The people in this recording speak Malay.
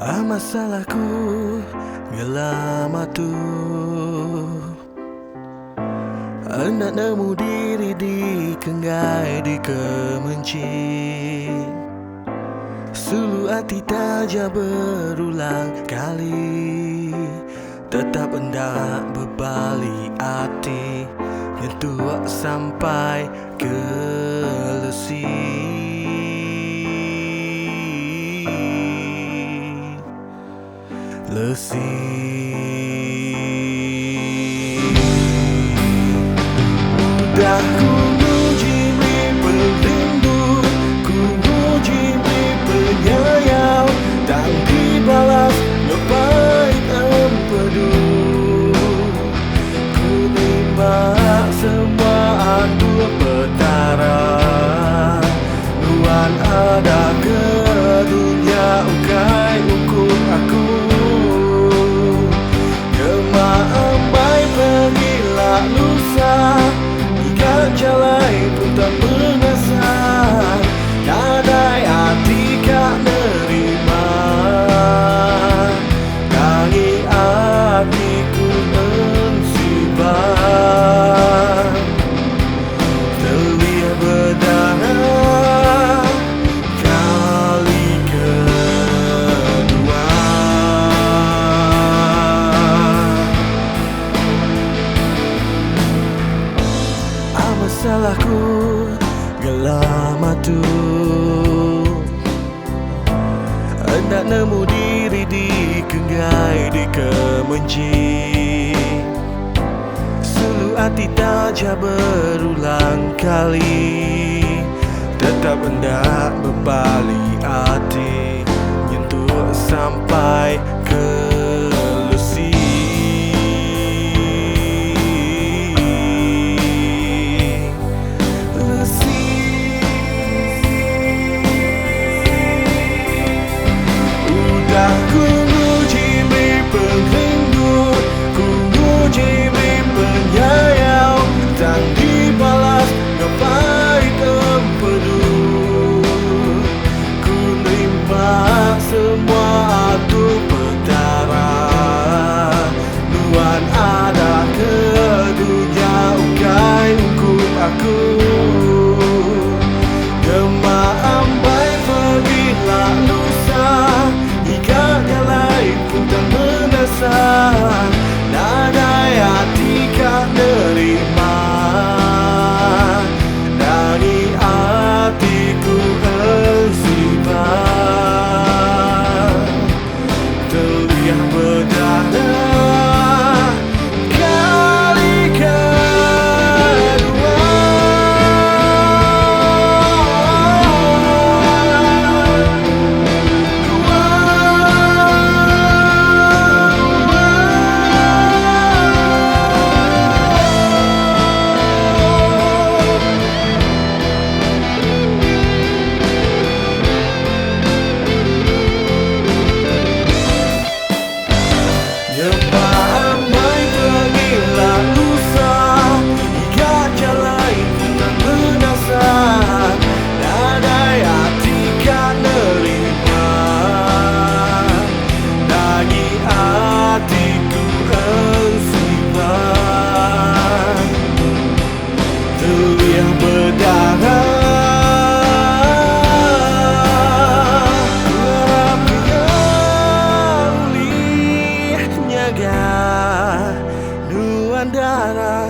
Masalahku lama tu hendak nemu diri di Kengai di kemenci. Sulu hati taja berulang kali, tetap hendak berbalik hati, nyentuh sampai ke lesi. Udah ku muji perindu, ku muji penyayang, tak dibalas ngepai empedu. Ku nimbak semua atur petara, Tuhan ada ke dunia ukai ukur aku. Jalai pun tak mengasa, nadai hati kak nerima, tangi hatiku ensibah, terlihat berdarah kali kedua. Masalahku lama tu hendak nemu diri di Kengai di kemenci. Sulu hati taja berulang kali, tetap hendak berbalik hati, nyentuh sampai ke lesi. Ku muji perindu, ku muji penyayang, tak dibalas ngepai empedu. Ku nimbak semua atur petara, Tuhan ada ke dunia ukai ukur aku. Gemak ambai pergilah lusa, yang lain pun tak menasa, nadai hati kak nerima, dari hatiku ensibah, terlihat berdarah kali kedua. Nuan darah